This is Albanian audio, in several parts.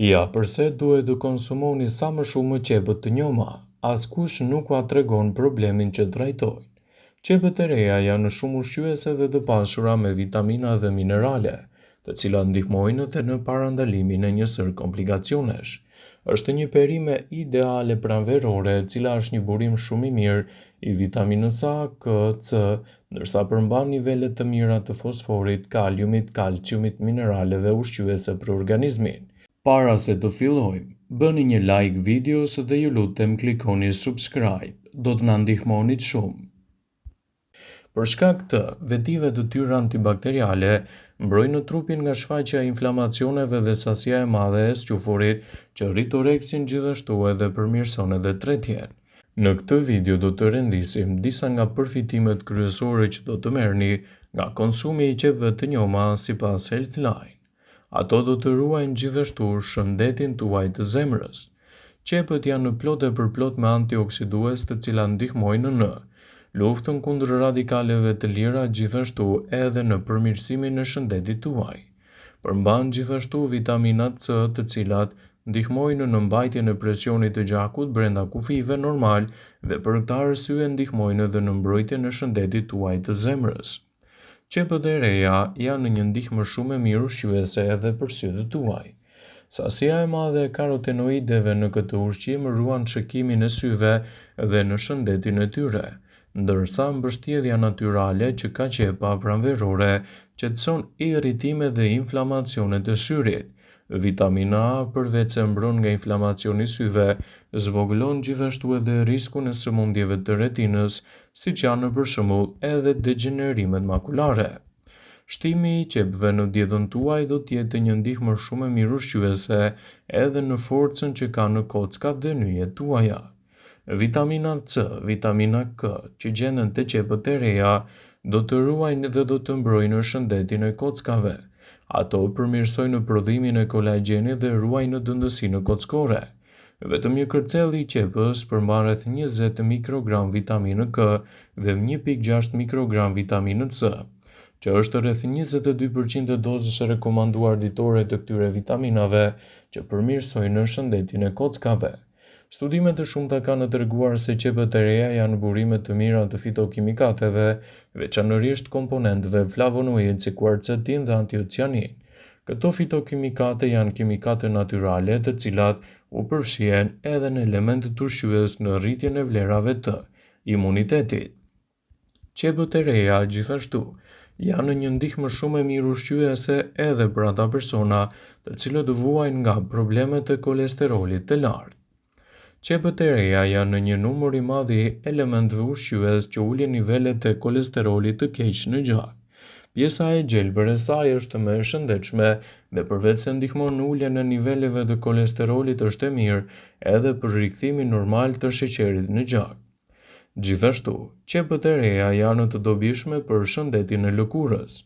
Ja, përse duhet të konsumoni sa më shumë qepët të njoma? Askush nuk ua tregon problemin që trajtojnë. Qepët e reja janë shumë ushqyese dhe të pasura me vitamina dhe minerale, të cilat ndihmojnë edhe në parandalimin e një sër komplikacionesh. Është një perime ideale pranverore, e cila është një burim shumë i mirë i vitaminës A, K, C, ndërsa përmban nivelet të mira të fosforit, kaliumit, kalciumit, mineraleve ushqyese për organizmin. Para se të fillojmë, bëni një like videos dhe ju lutem klikoni subscribe, do të na ndihmonit shumë. Për shkak të vetive të tyre antibakteriale, mbrojnë trupin nga shfaqja e inflamacioneve dhe sasia e madhe e sqyfurit që rrit oreksin, gjithashtu edhe përmirëson edhe tretjen. Në këtë video do të rendisim disa nga përfitimet kryesore që do të merrni nga konsumi i qepëve të njoma sipas Healthline. Ato do të ruajnë gjithashtu shëndetin tuaj të zemrës. Qepët janë plot e përplot me antioksidues, të cilat ndihmojnë në luftën kundër radikaleve të lira, gjithashtu edhe në përmirësimin e shëndetit tuaj. Përmban gjithashtu vitaminat C, të cilat ndihmojnë në mbajtjen e presionit të gjakut brenda kufive normal dhe për këtë arsye ndihmojnë edhe në mbrojtjen e shëndetit tuaj të zemrës. Qepët e reja janë një ndihmë shumë e mirë ushqyese edhe për sytë tuaj. Sasia e madhe e karotenoideve në këtë ushqim ruan shëkimin e syve dhe në shëndetin e tyre, ndërsa mbështjellja natyrale që ka qepa pranverore qetëson irritimet dhe inflamacionet e syrit. Vitamina A, përveç se mbron nga inflamacioni i syve, zvogëlon gjithashtu edhe riskun e sëmundjeve të retinës, siç janë për shembull edhe degenerimet makulare. Shtimi i qepëve në dietën tuaj do të jetë një ndihmë shumë e mirë ushqyese edhe në forcën që ka në kockat dhe nyjet tuaja. Vitamina C, vitamina K, që gjenden te qepët e reja, do të ruajnë dhe do të mbrojnë shëndetin e kockave. Ato përmirësojnë prodhimin e kolagjenit dhe ruajnë dëndësinë kockore. Vetëm një kërcell i qepës përmban rreth 20 mikrogram vitaminë K dhe 1,6 mikrogram vitaminë C, që është rreth 22% e dozës së rekomanduar ditore të këtyre vitaminave që përmirësojnë shëndetin e kockave. Studimet e shumta kanë treguar se qepët e reja janë burime të mira të fitokimikateve, veçanërisht komponentëve flavonoid si quercetin dhe antocianin. Këto fitokimikate janë kimikate natyrale, të cilat u përfshihen edhe në elementet ushqyes në rritjen e vlerave të imunitetit. Qepët e reja, gjithashtu, janë një ndihmë shumë e mirë ushqyese edhe për ata persona të cilët vuajnë nga problemet e kolesterolit të lartë. Qepët e reja janë një numër i madh i elementëve ushqyes që ulin nivelet e kolesterolit të keq në gjak. Pjesa e gjelbër e saj është më e shëndetshme dhe përveç se ndihmon në uljen e niveleve të kolesterolit, është e mirë edhe për rikthimin normal të sheqerit në gjak. Gjithashtu, qepët e reja janë të dobishme për shëndetin e lëkurës.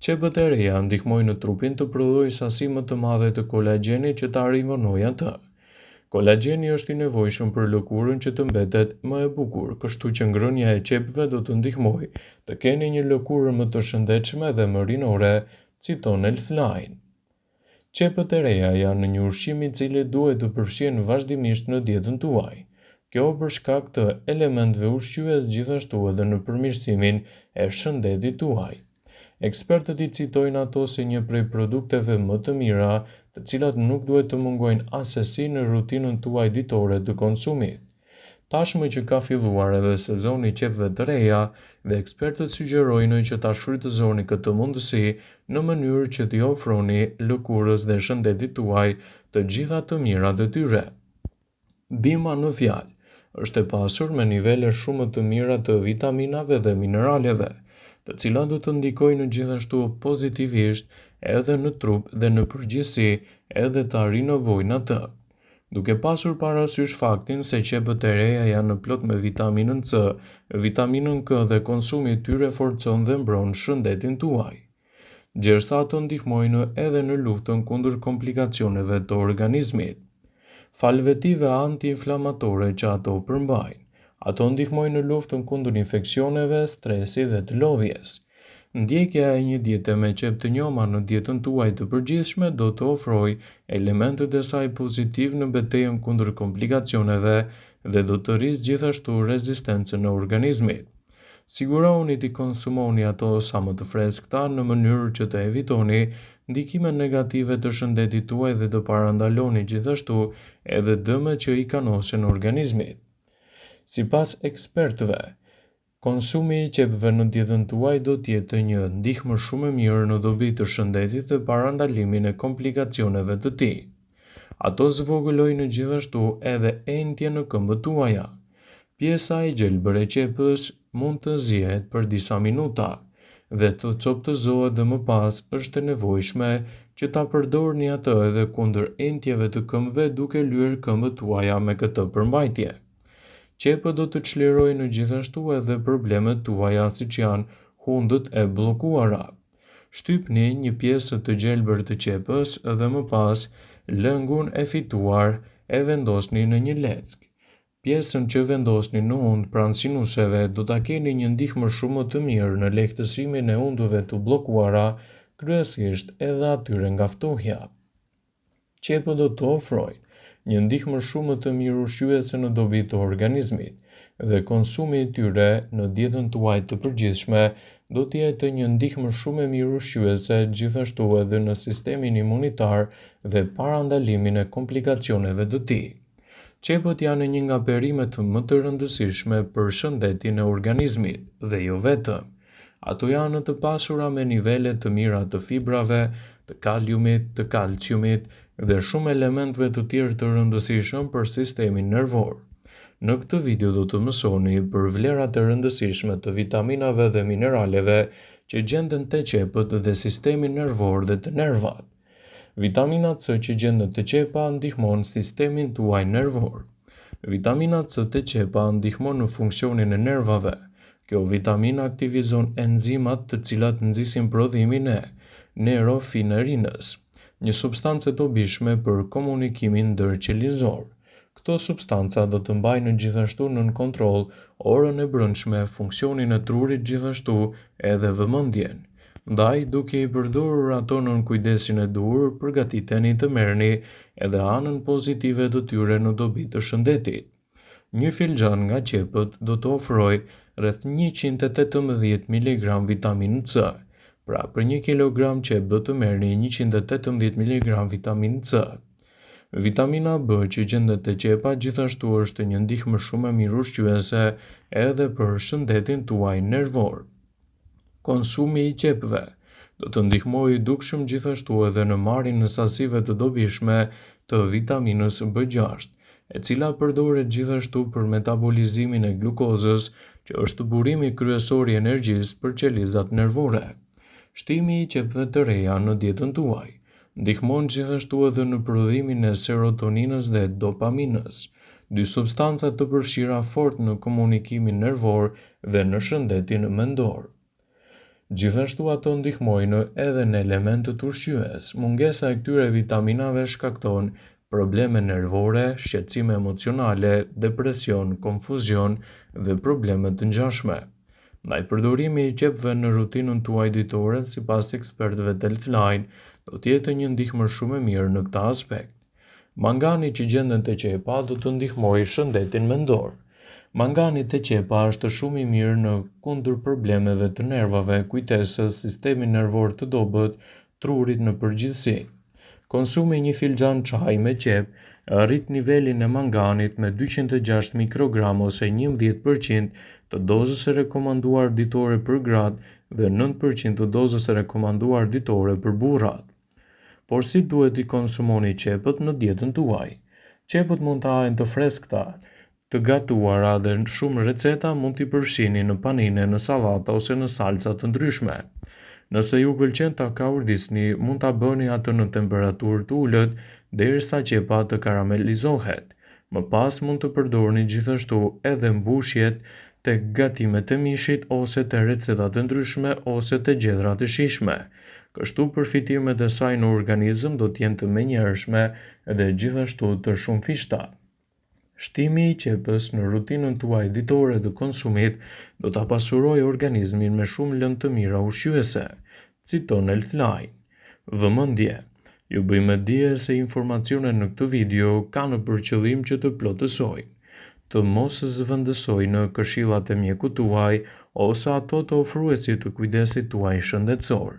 Qepët e reja ndihmojnë trupin të prodhojë sasi më të madhe të kolagjenit që ta rivonojë atë. Kolagjeni është i nevojshëm për lëkurën që të mbetet më e bukur, kështu që ngrënia e qepëve do të ndihmojë të keni një lëkurë më të shëndetshme dhe më rinore, citon Healthline. Qepët e reja janë një ushqim i cili duhet të përfshihen vazhdimisht në dietën tuaj. Kjo për shkak të elementëve ushqyes, gjithashtu edhe në përmirësimin e shëndetit tuaj. Ekspertët i citojnë ato si një prej produkteve më të mira, të cilat nuk duhet të mungojnë asesi në rutinën tuaj ditore të konsumit. Tashmë që ka filluar edhe sezoni i qepëve të reja, dhe ekspertët sugjerojnë që ta shfrytëzoni këtë mundësi në mënyrë që t'i ofroni lëkurës dhe shëndetit tuaj të gjitha të mirat e tyre. Bima në fjalë është e pasur me nivele shumë të mira të vitaminave dhe mineraleve, të cilat do të ndikojnë gjithashtu pozitivisht edhe në trup dhe në përgjithësi edhe ta rinovojnë atë. Duke pasur parasysh faktin se qepët e reja janë plot me vitaminën C, vitaminën K dhe konsumi i tyre forcon dhe mbron shëndetin tuaj, gjersa ato ndihmojnë edhe në luftën kundër komplikacioneve të organizmit. Fal vetive anti-inflamatore që ato përmbajnë, ato ndihmojnë në luftën kundër infeksioneve, stresit dhe të lodhjes. Ndjekja e një diete me qep të njoma në dietën tuaj të përgjithshme do të ofrojë elementet e saj pozitiv në betejën kundër komplikacioneve dhe do të rrisë gjithashtu rezistencën e organizmit. Sigurohuni të konsumoni ato sa më të freskëta në mënyrë që të evitoni ndikimet negative të shëndetit tuaj dhe të parandaloni gjithashtu edhe dëmet që i kanosen organizmit. Sipas ekspertëve, konsumi i qepëve në dietën tuaj do të jetë një ndihmë shumë e mirë në dobi të shëndetit dhe parandalimin e komplikacioneve të tij. Ato zvogëlojnë gjithashtu edhe entje në këmbët tuaja. Pjesa e gjelbër e qepës mund të zihet për disa minuta dhe të coptëzohet dhe më pas është e nevojshme që ta përdorni atë edhe kundër entjeve të këmbëve duke lyer këmbët tuaja me këtë përmbajtje. Qepët do të çlirojnë gjithashtu edhe problemet tuaja siç janë hundët e bllokuara. Shtypni një pjesë të gjelbër të qepës dhe më pas lëngun e fituar e vendosni në një leckë. Pjesën që vendosni në hund pranë sinuseve do ta keni një ndihmë shumë të mirë në lehtësimin e hundëve të bllokuara, kryesisht edhe atyre nga ftohja. Qepët do të ofrojnë një ndihmë shumë të mirë ushqyese në dobi të organizmit dhe konsumi i tyre në dietën tuaj të përgjithshme do të jetë një ndihmë shumë e mirë ushqyese gjithashtu edhe në sistemin imunitar dhe parandalimin e komplikacioneve të tij. Qepët janë një nga perimet më të rëndësishme për shëndetin e organizmit dhe jo vetëm. Ato janë të pasura me nivele të mira të fibrave, të kaliumit, të kalciumit dhe shumë elementve të tjerë të rëndësishëm për sistemin nervor. Në këtë video do të mësoni për vlerat e rëndësishme të vitaminave dhe mineraleve që gjenden te qepët dhe sistemi nervor dhe të nervat. Vitamina C që gjendet te qepa ndihmon sistemin tuaj nervor. Vitamina C te qepa ndihmon në funksionin e nervave. Kjo vitamina aktivizon enzimat të cilat nxisin prodhimin e neurofilerinës, një substancë e dobishme për komunikimin ndërqelizor. Këto substanca do të mbajnë gjithashtu nën kontroll orën e brendshme, funksionin e trurit gjithashtu edhe vëmendjen. Ndaj, duke i përdorur ato nën kujdesin e duhur, përgatiteni të merrni edhe anën pozitive të tyre në dobi të shëndetit. Një filxhan nga qepët do të ofrojë rreth 118 mg vitaminë C. Pra, për 1 kg qep do të merrni 118 mg vitaminë C. Vitamina B që gjendet te qepa gjithashtu është një ndihmë shumë e mirë ushqyese edhe për shëndetin tuaj nervor. Konsumi i qepëve do të ndihmojë dukshëm gjithashtu edhe në marrjen e sasive të dobishme të vitaminës B6, e cila përdoret gjithashtu për metabolizimin e glukozës, që është burimi kryesor i energjisë për qelizat nervore. Shtimi i qepëve të reja në dietën tuaj ndihmon gjithashtu edhe në prodhimin e serotoninës dhe dopaminës, dy substanca të përfshira fort në komunikimin nervor dhe në shëndetin mendor. Gjithashtu ato ndihmojnë edhe në elementët ushqyes. Mungesa e këtyre vitaminave shkakton probleme nervore, shqetësime emocionale, depresion, konfuzion dhe probleme të ngjashme. Ndaj përdorimi i qepëve në rutinën tuaj ditore, sipas ekspertëve të Healthline, do të jetë një ndihmë shumë e mirë në këtë aspekt. Mangani që gjendet te qepa do të ndihmojë shëndetin mendor. Mangani te qepa është shumë i mirë në kundër problemeve të nervave, kujtesës, sistemin nervor të dobët, trurit në përgjithësi. Konsumi një filxhan çaj me qep rrit nivelin e manganit me 206 mikrogram ose 11% të dozës së rekomanduar ditore për gratë dhe 9% të dozës së rekomanduar ditore për burrat. Por si duhet i konsumoni qepët në dietën tuaj? Qepët mund të hahen të freskëta, të gatuara dhe shumë receta mund t'i përfshini në panine, në sallata ose në salca të ndryshme. Nëse ju pëlqen ta kaurdisni, mund ta bëni atë në temperaturë të ulët derisa qepa të karamelizohet. Më pas mund të përdorni gjithashtu edhe mbushjet te gatimet e mishit ose te recetat e ndryshme ose te gjedhrat e shijshme. Kështu përfitimet e saj në organizëm do të jenë të menjëhershme dhe gjithashtu të shumëfishta. Shtimi i qepës në rutinën tuaj ditore të konsumit do ta pasurojë organizmin me shumë lëndë të mira ushqyese, citon Healthline. Vëmendje. Ju bëjmë dije se informacionet në këtë video kanë për qëllim që të plotësojnë, të mos zëvendësojnë në këshillat e mjekut tuaj ose ato të ofruesit të kujdesit tuaj shëndetësor,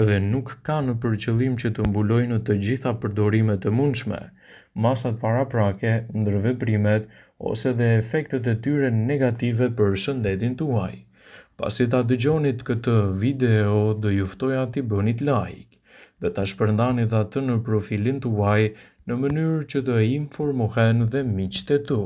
dhe nuk kanë për qëllim që të mbulojnë të gjitha përdorimet e mundshme, masat paraprake, ndërveprimet ose dhe efektet e tyre negative për shëndetin tuaj. Pasi ta dëgjonit këtë video, do ju ftoja t'i bënit like dhe ta shpërndanit atë në profilin tuaj në mënyrë që të informohen dhe miqtë e tu.